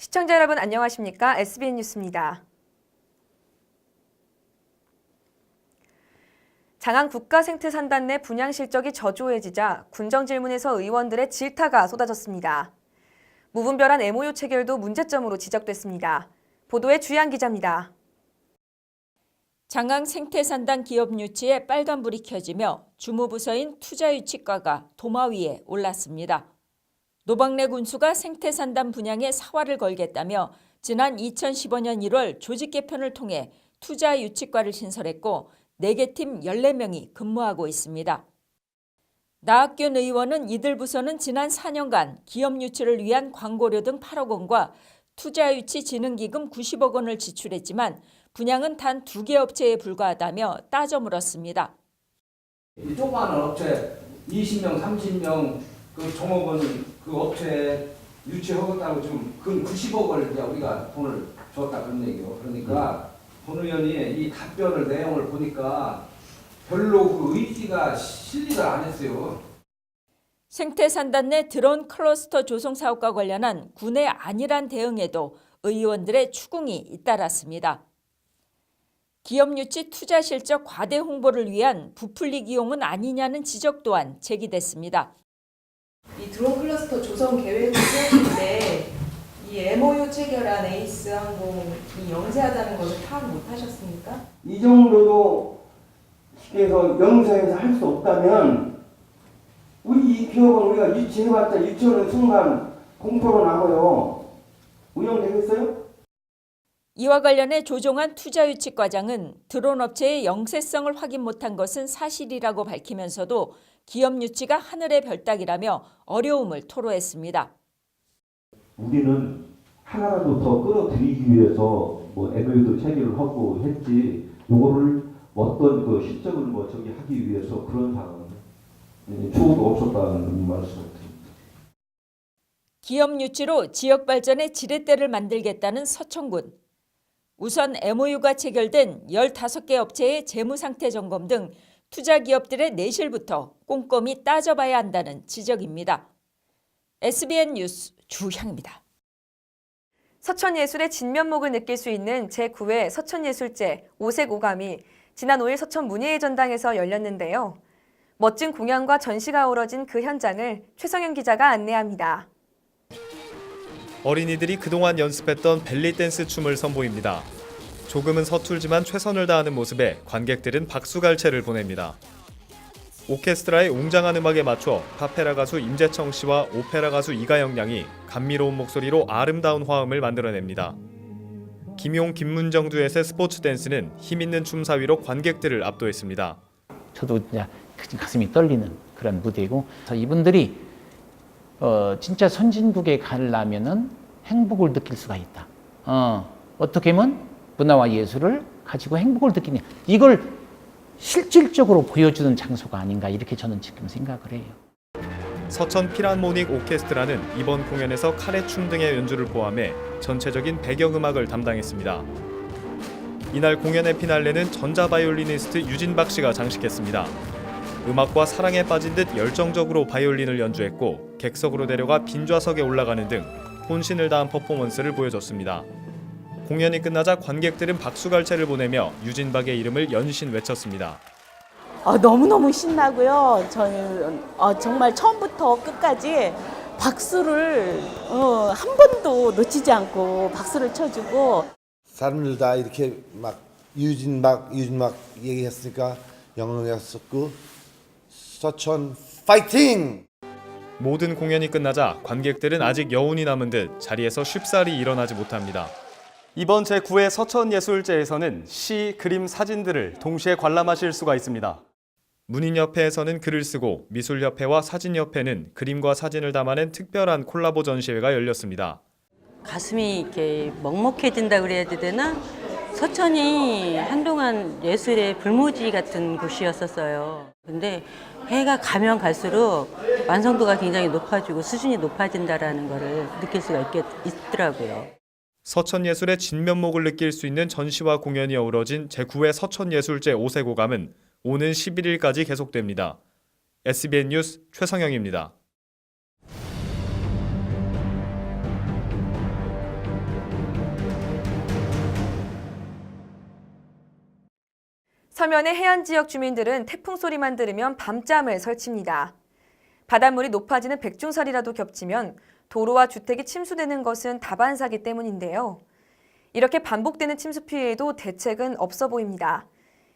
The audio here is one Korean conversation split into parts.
시청자 여러분 안녕하십니까? SBN 뉴스입니다. 장안 국가생태산단 내 분양 실적이 저조해지자 군정질문에서 의원들의 질타가 쏟아졌습니다. 무분별한 MOU 체결도 문제점으로 지적됐습니다. 보도에 주희안 기자입니다. 장안 생태산단 기업 유치에 빨간불이 켜지며 주무부서인 투자유치과가 도마 위에 올랐습니다. 노박래 군수가 생태산단 분양에 사활을 걸겠다며 지난 2015년 1월 조직 개편을 통해 투자유치과를 신설했고 4개 팀 14명이 근무하고 있습니다. 나학균 의원은 이들 부서는 지난 4년간 기업 유치를 위한 광고료 등 8억 원과 투자유치진흥기금 90억 원을 지출했지만 분양은 단 2개 업체에 불과하다며 따져 물었습니다. 이 조그마한 업체 20명, 30명 그 종업원 그 업체에 유치하겠다고 지금 근 90억 원을 이제 우리가 돈을 줬다 그런 얘기요. 그러니까 본 의원이 이 답변을 내용을 보니까 별로 그 의지가 실리를 안 했어요. 생태산단 내 드론 클러스터 조성 사업과 관련한 군의 안일한 대응에도 의원들의 추궁이 잇따랐습니다. 기업 유치 투자 실적 과대 홍보를 위한 부풀리 기용은 아니냐는 지적 또한 제기됐습니다. 이 드론 클러스터 조성 계획을 세우실 때 이 MOU 체결한 에이스항공이 영세하다는 것을 파악 못하셨습니까? 이 정도도 쉽게 해서 영세해서 할 수 없다면 우리 이 기업은 우리가 유치해봤자 유치하는 순간 공포로 나고요. 운영되겠어요? 이와 관련해 조종한 투자유치과장은 드론 업체의 영세성을 확인 못한 것은 사실이라고 밝히면서도 기업 유치가 하늘의 별따기라며 어려움을 토로했습니다. 우리는 하나라도 더 끌어들이기 위해서 MOU도 체결을 하고 했지 요거를 어떤 그 실적을 하기 위해서 그런 상황은 추호도 없었다는 말씀입니다. 기업 유치로 지역 발전의 지렛대를 만들겠다는 서청군. 우선 MOU가 체결된 15개 업체의 재무 상태 점검 등 투자 기업들의 내실부터 꼼꼼히 따져봐야 한다는 지적입니다. SBN 뉴스 주향입니다. 서천예술의 진면목을 느낄 수 있는 제9회 서천예술제 오색오감이 지난 5일 서천 문예의 전당에서 열렸는데요. 멋진 공연과 전시가 어우러진 그 현장을 최성현 기자가 안내합니다. 어린이들이 그동안 연습했던 벨리댄스 춤을 선보입니다. 조금은 서툴지만 최선을 다하는 모습에 관객들은 박수갈채를 보냅니다. 오케스트라의 웅장한 음악에 맞춰 파페라 가수 임재청 씨와 오페라 가수 이가영 양이 감미로운 목소리로 아름다운 화음을 만들어냅니다. 김용, 김문정 듀엣의 스포츠 댄스는 힘있는 춤 사위로 관객들을 압도했습니다. 저도 진짜 가슴이 떨리는 그런 무대이고 이분들이 진짜 선진국에 가려면은 행복을 느낄 수가 있다. 어떻게 하면 문화와 예술을 가지고 행복을 느끼냐. 이걸 실질적으로 보여주는 장소가 아닌가 이렇게 저는 지금 생각을 해요. 서천 필하모닉 오케스트라는 이번 공연에서 카레춤 등의 연주를 포함해 전체적인 배경음악을 담당했습니다. 이날 공연의 피날레는 전자바이올리니스트 유진박 씨가 장식했습니다. 음악과 사랑에 빠진 듯 열정적으로 바이올린을 연주했고 객석으로 내려가 빈좌석에 올라가는 등 혼신을 다한 퍼포먼스를 보여줬습니다. 공연이 끝나자 관객들은 박수갈채를 보내며 유진박의 이름을 연신 외쳤습니다. 너무너무 신나고요. 저는 정말 처음부터 끝까지 박수를 한 번도 놓치지 않고 박수를 쳐주고 사람들 다 이렇게 막 유진박 얘기했으니까 영광이었었고 서천 파이팅! 모든 공연이 끝나자 관객들은 아직 여운이 남은 듯 자리에서 쉽사리 일어나지 못합니다. 이번 제9회 서천예술제에서는 시, 그림, 사진들을 동시에 관람하실 수가 있습니다. 문인협회에서는 글을 쓰고 미술협회와 사진협회는 그림과 사진을 담아낸 특별한 콜라보 전시회가 열렸습니다. 가슴이 이렇게 먹먹해진다 그래야 되나? 서천이 한동안 예술의 불모지 같은 곳이었었어요. 근데 해가 가면 갈수록 완성도가 굉장히 높아지고 수준이 높아진다는 것을 느낄 수가 있더라고요. 서천예술의 진면목을 느낄 수 있는 전시와 공연이 어우러진 제9회 서천예술제 오색오감은 오는 11일까지 계속됩니다. SBN 뉴스 최성영입니다. 서면의 해안 지역 주민들은 태풍 소리만 들으면 밤잠을 설칩니다. 바닷물이 높아지는 백중설이라도 겹치면 도로와 주택이 침수되는 것은 다반사기 때문인데요. 이렇게 반복되는 침수 피해에도 대책은 없어 보입니다.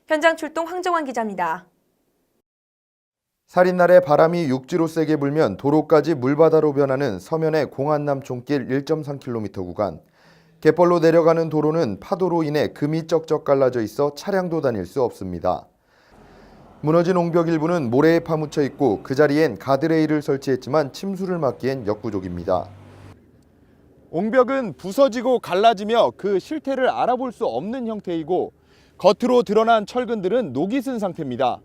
현장 출동 황정환 기자입니다. 살인날에 바람이 육지로 세게 불면 도로까지 물바다로 변하는 서면의 공안남촌길 1.3km 구간. 갯벌로 내려가는 도로는 파도로 인해 금이 쩍쩍 갈라져 있어 차량도 다닐 수 없습니다. 무너진 옹벽 일부는 모래에 파묻혀 있고 그 자리엔 가드레일을 설치했지만 침수를 막기엔 역부족입니다. 옹벽은 부서지고 갈라지며 그 실태를 알아볼 수 없는 형태이고 겉으로 드러난 철근들은 녹이 쓴 상태입니다.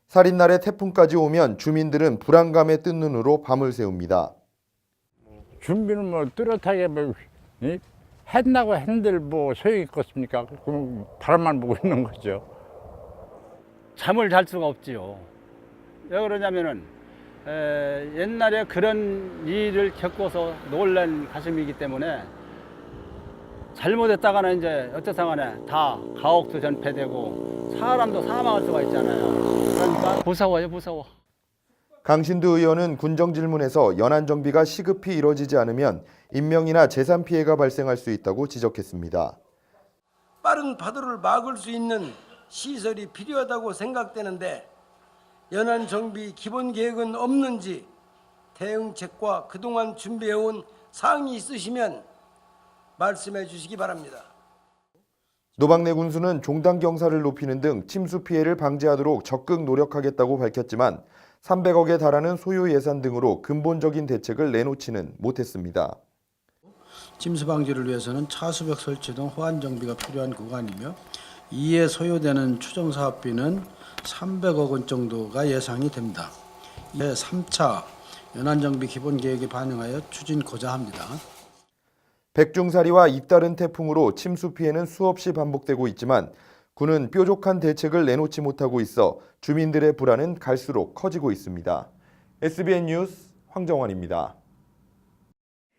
살인날에 태풍까지 오면 주민들은 불안감에 뜬 눈으로 밤을 새웁니다. 준비는 뭐 뚜렷하게 했나고 했는데 뭐 소용이 있겠습니까? 그럼 바람만 보고 있는 거죠. 잠을 잘 수가 없지요. 왜 그러냐면은 옛날에 그런 일을 겪어서 놀란 가슴이기 때문에 잘못했다가는 이제 어쨌든 간에 다 가옥도 전폐되고 사람도 사망할 수가 있잖아요. 그러니까 무서워요, 무서워. 강신두 의원은 군정질문에서 연안 정비가 시급히 이뤄지지 않으면 인명이나 재산 피해가 발생할 수 있다고 지적했습니다. 빠른 파도를 막을 수 있는 시설이 필요하다고 생각되는데 연안 정비 기본 계획은 없는지 대응책과 그동안 준비해온 사항이 있으시면 말씀해 주시기 바랍니다. 노박내 군수는 종단 경사를 높이는 등 침수 피해를 방지하도록 적극 노력하겠다고 밝혔지만 300억에 달하는 소요 예산 등으로 근본적인 대책을 내놓지는 못했습니다. 침수 방지를 위해서는 차수벽 설치 등 호안 정비가 필요한 구간이며 이에 소요되는 추정 사업비는 300억 원 정도가 예상이 됩니다. 이에 3차 연안 정비 기본 계획에 반영하여 추진고자 합니다. 백중사리와 잇따른 태풍으로 침수 피해는 수없이 반복되고 있지만 군은 뾰족한 대책을 내놓지 못하고 있어 주민들의 불안은 갈수록 커지고 있습니다. SBN 뉴스 황정환입니다.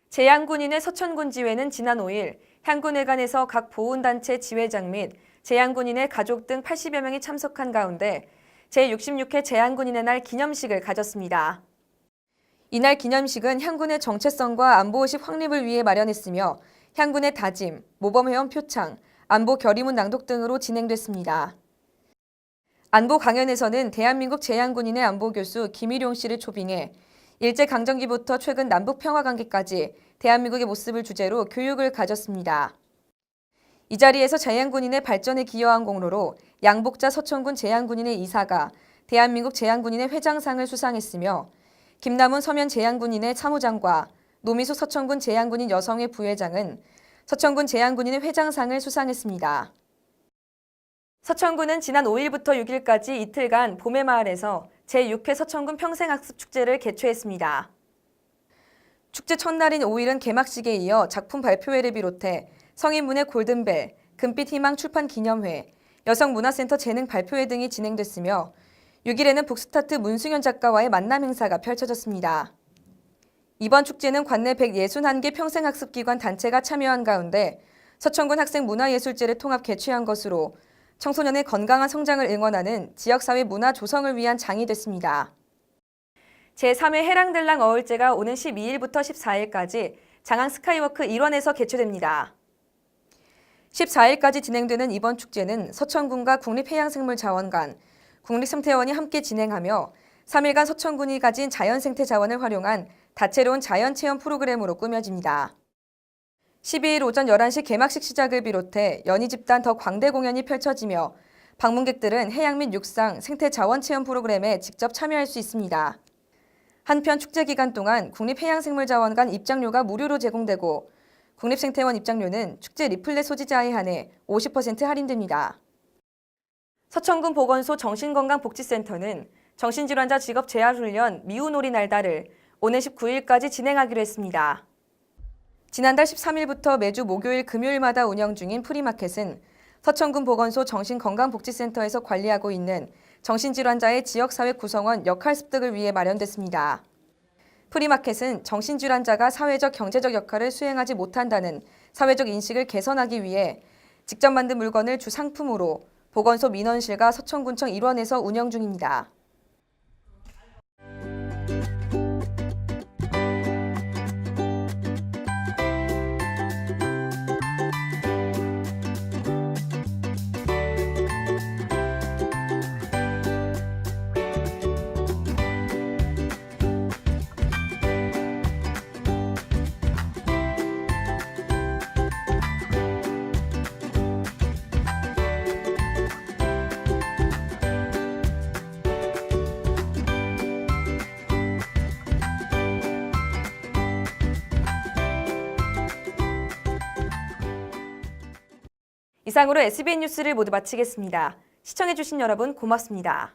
제양군인의 서천군 지회는 지난 5일 향군회관에서 각 보훈단체 지회장 및 제양군인의 가족 등 80여 명이 참석한 가운데 제66회 제양군인의 날 기념식을 가졌습니다. 이날 기념식은 향군의 정체성과 안보의식 확립을 위해 마련했으며 향군의 다짐, 모범회원 표창, 안보 결의문 낭독 등으로 진행됐습니다. 안보 강연에서는 대한민국 제양군인의 안보교수 김일용 씨를 초빙해 일제강점기부터 최근 남북평화관계까지 대한민국의 모습을 주제로 교육을 가졌습니다. 이 자리에서 제양군인의 발전에 기여한 공로로 양복자 서천군 제양군인의 이사가 대한민국 제양군인의 회장상을 수상했으며 김남훈 서면 제양군인의 사무장과 노미숙 서천군 제양군인 여성회 부회장은 서천군 제양군인의 회장상을 수상했습니다. 서천군은 지난 5일부터 6일까지 이틀간 봄의 마을에서 제6회 서천군 평생학습축제를 개최했습니다. 축제 첫날인 5일은 개막식에 이어 작품 발표회를 비롯해 성인문예 골든벨, 금빛희망 출판 기념회, 여성문화센터 재능 발표회 등이 진행됐으며 6일에는 북스타트 문승현 작가와의 만남 행사가 펼쳐졌습니다. 이번 축제는 관내 161개 평생학습기관 단체가 참여한 가운데 서천군 학생문화예술제를 통합 개최한 것으로 청소년의 건강한 성장을 응원하는 지역사회 문화 조성을 위한 장이 됐습니다. 제3회 해랑들랑 어울제가 오는 12일부터 14일까지 장항 스카이워크 일원에서 개최됩니다. 14일까지 진행되는 이번 축제는 서천군과 국립해양생물자원관, 국립생태원이 함께 진행하며 3일간 서천군이 가진 자연생태 자원을 활용한 다채로운 자연체험 프로그램으로 꾸며집니다. 12일 오전 11시 개막식 시작을 비롯해 연희 집단 더 광대 공연이 펼쳐지며 방문객들은 해양 및 육상, 생태 자원 체험 프로그램에 직접 참여할 수 있습니다. 한편 축제 기간 동안 국립해양생물자원관 입장료가 무료로 제공되고 국립생태원 입장료는 축제 리플렛 소지자에 한해 50% 할인됩니다. 서천군 보건소 정신건강복지센터는 정신질환자 직업 재활훈련 미우놀이 날다를 오는 19일까지 진행하기로 했습니다. 지난달 13일부터 매주 목요일 금요일마다 운영 중인 프리마켓은 서천군 보건소 정신건강복지센터에서 관리하고 있는 정신질환자의 지역사회 구성원 역할 습득을 위해 마련됐습니다. 프리마켓은 정신질환자가 사회적 경제적 역할을 수행하지 못한다는 사회적 인식을 개선하기 위해 직접 만든 물건을 주 상품으로 보건소 민원실과 서천군청 일원에서 운영 중입니다. 이상으로 SBN 뉴스를 모두 마치겠습니다. 시청해주신 여러분 고맙습니다.